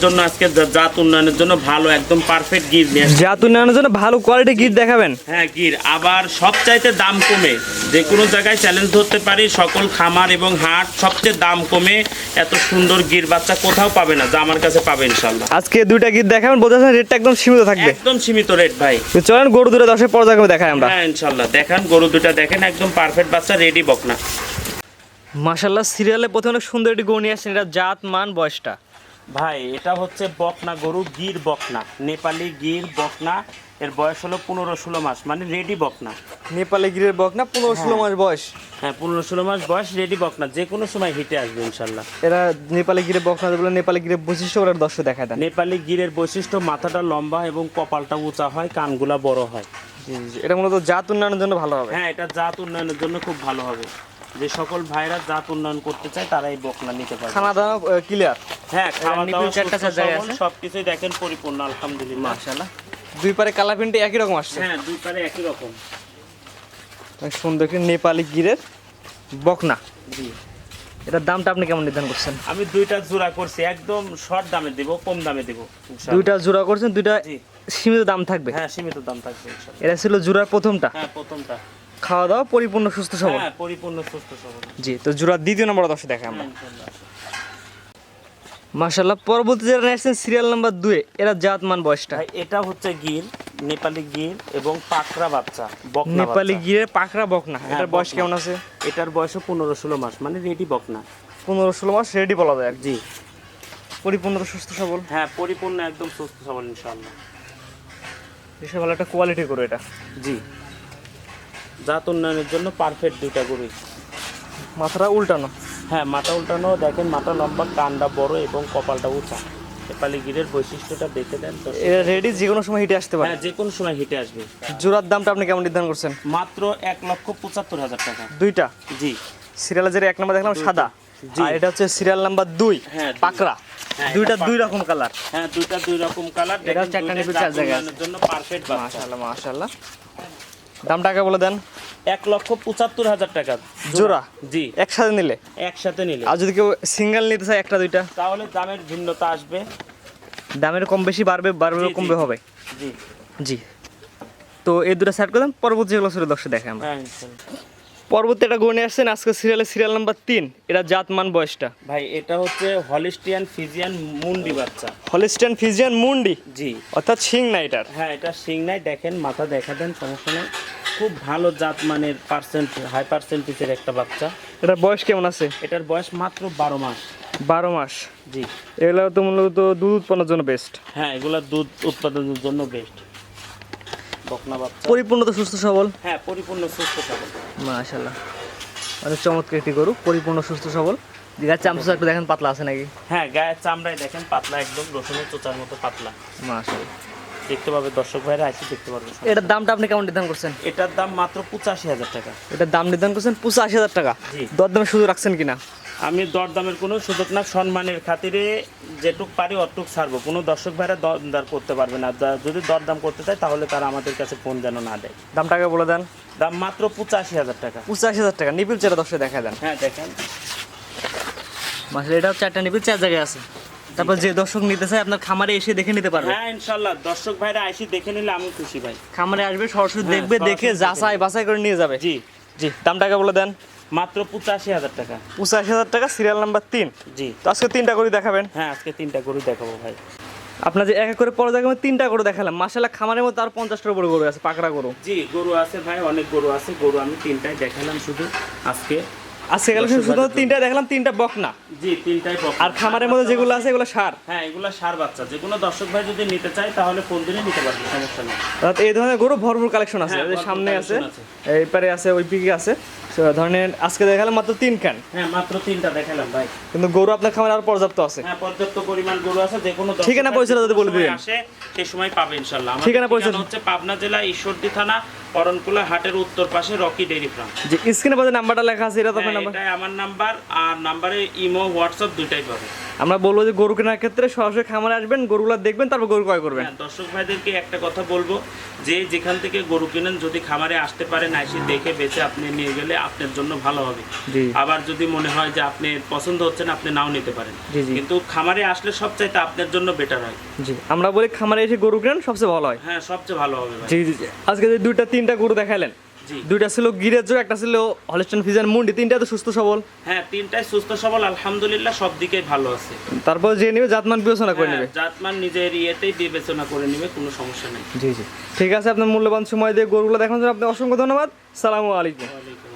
জন্য আজকে জাত উন্নয়নের জন্য ভালো একদম পারফেক্ট গির নিয়ে জাত উন্নয়নের জন্য ভালো কোয়ালিটি গির দেখাবেন। হ্যাঁ গির আবার সবচাইতে দাম কমে, যে কোনো জায়গায় চ্যালেঞ্জ ধরতে পারি সকল খামার এবং হাট সবচেয়ে দাম কমে এত সুন্দর গির বাচ্চা কোথাও পাবে না, যা আমার কাছে পাবে ইনশাল্লাহ। আজকে দুইটা গির দেখাবেন, বলতেছেন রেটটা একদম সীমিত থাকবে। একদম সীমিত রেট ভাই। তো চলেন গরু দুটো দশের পর্যায়ে দেখাই আমরা। হ্যাঁ ইনশাল্লাহ দেখান, গরু দুটা দেখেন একদম পারফেক্ট বাচ্চা, রেডি বকনা। মাশাআল্লাহ সিরিয়ালে প্রথমে অনেক সুন্দর একটি গরু নিয়ে আসছেন, এটা জাত মান বয়সটা? ভাই এটা হচ্ছে বকনা গরু, গির বকনা, নেপালি গির বকনা। এর বয়স হলো 15-16 মাস, মানে রেডি বকনা। নেপালি গিরের বকনা 15-16 মাস বয়স। হ্যাঁ 15-16 মাস বয়স, রেডি বকনা, যে কোনো সময় হিটে আসবে ইনশাল্লাহ। এরা নেপালি গিরের বকনা বলে, নেপালি গিরের বৈশিষ্ট্য ওরা দর্শক দেখায় দেন। নেপালি গিরের বৈশিষ্ট্য মাথাটা লম্বা এবং কপালটা উঁচা হয়, কানগুলা বড় হয়। এটা মূলত জাত উন্নয়নের জন্য ভালো হবে। হ্যাঁ এটা জাত উন্নয়নের জন্য খুব ভালো হবে। যে সকল ভাইরা জাত উন্নয়ন করতে চায় তারা এই বকনা নিতে পারে। খানা দাওয়া ক্লিয়ার? হ্যাঁ খাওয়া দাওয়া চারটা জায়গায় আছে, সবকিছুই দেখেন পরিপূর্ণ আলহামদুলিল্লাহ। মাশাআল্লাহ দুই পারে কালার প্রিন্ট একই রকম আসছে। হ্যাঁ দুই পারে একই রকম। সুন্দর করে নেপালি গিরের বকনা। জি এটার দামটা আপনি কেমন নির্ধারণ করছেন? আমি দুইটা জোড়া করছি, একদম শর্ট দামে দেব, কম দামে দেব ইনশাআল্লাহ। দুইটা জোড়া করছেন, দুইটা জি সীমিত দাম থাকবে? হ্যাঁ সীমিত দাম থাকবে ইনশাআল্লাহ। এটা ছিল জোড়ার প্রথমটা। হ্যাঁ প্রথমটা। খাওয়া দাওয়া পরিপূর্ণ সুস্থ সবল? হ্যাঁ পরিপূর্ণ সুস্থ সবল। জি, তো জোড়ার দ্বিতীয় নম্বর দশে দেখাই আমরা। হ্যাঁ, ইনশাআল্লাহ। মাশাআল্লাহ পরবর্তী যারা আসছেন সিরিয়াল নাম্বার 2, এরা জাত মান বয়সটা? ভাই এটা হচ্ছে গির, নেপালি গির এবং পাকড়া বাচ্চা, বকনা নেপালি বাচ্চা। গিরের পাকড়া বকনা। হ্যাঁ, এটার বয়স বকনা। কেমন আছে? এটার বয়স 15-16 মাস, মানে রেডি বকনা। 15-16 মাস রেডি বলা যায়। জি পরিপূর্ণ সুস্থ সবল? হ্যাঁ পরিপূর্ণ একদম সুস্থ সবল ইনশাআল্লাহ। বেশ ভালো একটা কোয়ালিটি করে এটা। জি জাত উন্নয়নের জন্য পারফেক্ট দুইটা গরুই। মাথাটা উল্টানো? হ্যাঁ মাথা উল্টানো, দেখেন মাথা লম্বা, কানটা বড় এবং কপালটা উঁচা। নেপালি গিরের বৈশিষ্ট্যটা দেখে দেন তো। এটা রেডি যে কোনো সময় হিটে আসতে পারে? হ্যাঁ যে কোনো সময় হিটে আসবে। জোড়ার দামটা আপনি কেমন নির্ধারণ করছেন? মাত্র 1,75,000 টাকা। দুইটা জি সিরিয়ালে যেটা এক নম্বর দেখলাম সাদা, জি। আর এটা হচ্ছে সিরিয়াল নাম্বার 2 হ্যাঁ, দুই। পাকড়া। হ্যাঁ, দুইটা এটা দুই রকম কালার। হ্যাঁ দুইটা দুই রকম কালার। এটা হচ্ছে একটা নিপল চার জায়গায় আছে। জন্য পারফেক্ট বাচ্চা। মাশাআল্লাহ মাশাআল্লাহ। দামটা আগে বলে দেন। 1,75,000 টাকা জোড়া? জি একসাথে নিলে? একসাথে নিলে। আর যদি কেউ সিঙ্গেল নিতে চায় একটা দুইটা, তাহলে দামের ভিন্নতা আসবে। দামের কম বেশি বাড়বে, বাড়বে জি, জি, কমবে হবে। জি জি, তো এই দুটো সেট করে দেন। পরবর্তী যেগুলো ছিল দর্শক দেখে আমরা। হ্যাঁ ইনশাআল্লাহ। পরবর্তী একটা গণে আসছেন আজকে সিরিয়াল নাম্বার 3, এটা জাত মান বয়সটা? ভাই এটা হচ্ছে হলিস্টিয়ান ফিজিয়ান মুন্ডি বাচ্চা। হলিস্টিয়ান ফিজিয়ান মুন্ডি, জি অর্থাৎ শিং না এটার? হ্যাঁ এটা শিং নাই, দেখেন মাথা দেখা দেন, সমস্যা নেই। খুব ভালো জাত মানের হাই পার্সেন্টেজের একটা বাচ্চা। এটার বয়স কেমন আছে? এটার বয়স মাত্র 12 মাস। 12 মাস? জি এগুলো তো মূলত দুধ উৎপাদনের জন্য বেস্ট। হ্যাঁ এগুলা দুধ উৎপাদনের জন্য বেস্ট বকনা বাচ্চা। পরিপূর্ণ তো সুস্থ সবল? হ্যাঁ পরিপূর্ণ সুস্থ সবল। মাশাআল্লাহ অনেক চমৎকার একটি গরু, পরিপূর্ণ সুস্থ সবল। দিঘার চামচা একটু দেখেন পাতলা আছে নাকি? হ্যাঁ গায়ের চামড়ায় দেখেন পাতলা, একদম রসুনের চোচার মতো পাতলা। মাশাআল্লাহ দেখতে পাবে দর্শক ভাইরা, এসে দেখতে পারবে। এটার দামটা আপনি কেমন নির্ধারণ করছেন? এটার দাম মাত্র 85,000 টাকা। এটার দাম নির্ধারণ করছেন 85,000 টাকা? জি। দরদামের সুযোগ রাখছেন কিনা? আমি দরদামের কোনো সুযোগ না, সম্মানের খাতিরে যেটুক পারি অতটুক ছাড়বো। কোনো দর্শক ভাইরা দরদাম করতে পারবে না। যদি দরদাম করতে চায় তাহলে তারা আমাদের কাছে ফোন যেন না দেয়। দামটা আগে বলে দেন। দাম মাত্র 85,000 টাকা। 85,000 টাকা। নিপিল চেরা দর্শক দেখা দেন। হ্যাঁ দেখেন মাশাআল্লাহ এটাও চারটা নিপিল চার জায়গায় আছে। তারপর যে দর্শক নিতে চায় আপনার খামারে এসে দেখে নিতে পারবে? হ্যাঁ ইনশাল্লাহ দর্শক ভাইরা আইসি দেখে নিলে আমি খুশি ভাই। খামারে আসবে সরাসরি হ্যাঁ, দেখবে, সরাসরি দেখে দেখে যাচাই বাছাই করে নিয়ে যাবে। জি জি, দামটা আগে বলে দেন। মাত্র 85,000 টাকা। 85,000 টাকা, সিরিয়াল নাম্বার 3। জি তো আজকে 3টা করে দেখাবেন? হ্যাঁ আজকে 3টা গরু দেখাবো ভাই। আপনার যে এক এক করে পরে দেখাবেন 3টা করে দেখালাম। মাশাআল্লাহ খামারের মধ্যে আর 50টার উপরে গরু আছে, পাকড়া গরু। জি গরু আছে ভাই, অনেক গরু আছে। গরু আমি 3টাই দেখালাম শুধু আজকে। আজকে গেলে শুধু 3টা দেখালাম, 3টা বকনা। জি 3টাই বকনা। আর খামারের মধ্যে যেগুলো আছে এগুলো সার? হ্যাঁ এগুলা সার বাচ্চা। যে কোনো দর্শক ভাই যদি নিতে চায় তাহলে ফোন দিলে নিতে পারবে, সমস্যা নেই। অর্থাৎ এই ধরনের গরু ভরপুর কালেকশন আছে। হ্যাঁ, এই যে ভরপুর সামনে আছে, collection আছে। এই পারে আছে, ওই পিকে আছে। তো ধরেন আজকে দেখালাম মাত্র 3 খান, হ্যাঁ মাত্র 3টা দেখালাম ভাই। কিন্তু গরু আপনার খামারে আর পর্যাপ্ত আছে। হ্যাঁ পর্যাপ্ত পরিমাণ গরু আছে। যে কোনো ঠিকানা পরিচয় যদি বলে দিবেন। আসে সেই সময় পাবে ইনশাআল্লাহ। আমার ঠিকানা পরিচয় হচ্ছে পাবনা জেলা ঈশ্বরদী থানা করণকুলা হাটের উত্তর পাশে রকি ডেইরি ফার্ম। যে স্ক্রিনে পাশে নাম্বারটা লেখা আছে, এটা তো আপনার নাম্বার? এটাই আমার নাম্বার। আর নাম্বারে ইমো হোয়াটসঅ্যাপ দুইটাই পাবে। আমরা বলবো যে গরু কেনার ক্ষেত্রে সরাসরি খামারে আসবেন, গরুগুলো দেখবেন, তারপর গরু ক্রয় করবেন। হ্যাঁ, দর্শক ভাইদেরকে একটা কথা বলবো যে যেখান থেকে গরু কিনেন যদি খামারে আসতে পারেন, এসে দেখে বেছে আপনি নিয়ে গেলে আপনার জন্য ভালো হবে। জি আবার যদি মনে হয় যে আপনি পছন্দ হচ্ছে না, আপনি নাও নিতে পারেন। জি জি কিন্তু খামারে আসলে সবচাইতে আপনার জন্য বেটার হয়। জি, আমরা বলি খামারে এসে গরু কেনেন সবচেয়ে ভালো হয়। হ্যাঁ, সবচেয়ে ভালো হবে ভাই। জি জি জি। আজকে যে দুইটা তিনটা গরু দেখালেন, জি। দুইটা ছিল গিরের জোর, একটা ছিল হলস্টাইন ফ্রিজিয়ান মুন্ডি, তিনটা তো সুস্থ সবল। হ্যাঁ, তিনটাই সুস্থ সবল আলহামদুলিল্লাহ, সব দিকেই ভালো আছে। তারপর যে নেবে জাতমান বিবেচনা করে নেবে। হ্যাঁ, জাতমান নিজের ইয়েতেই বিবেচনা করে নেবে, কোনো সমস্যা নেই। জি জি, ঠিক আছে। আপনার মূল্যবান সময় দিয়ে গরুগুলো দেখানোর জন্য আপনাকে অসংখ্য ধন্যবাদ। সালামু আলাইকুম। ওয়ালাইকুম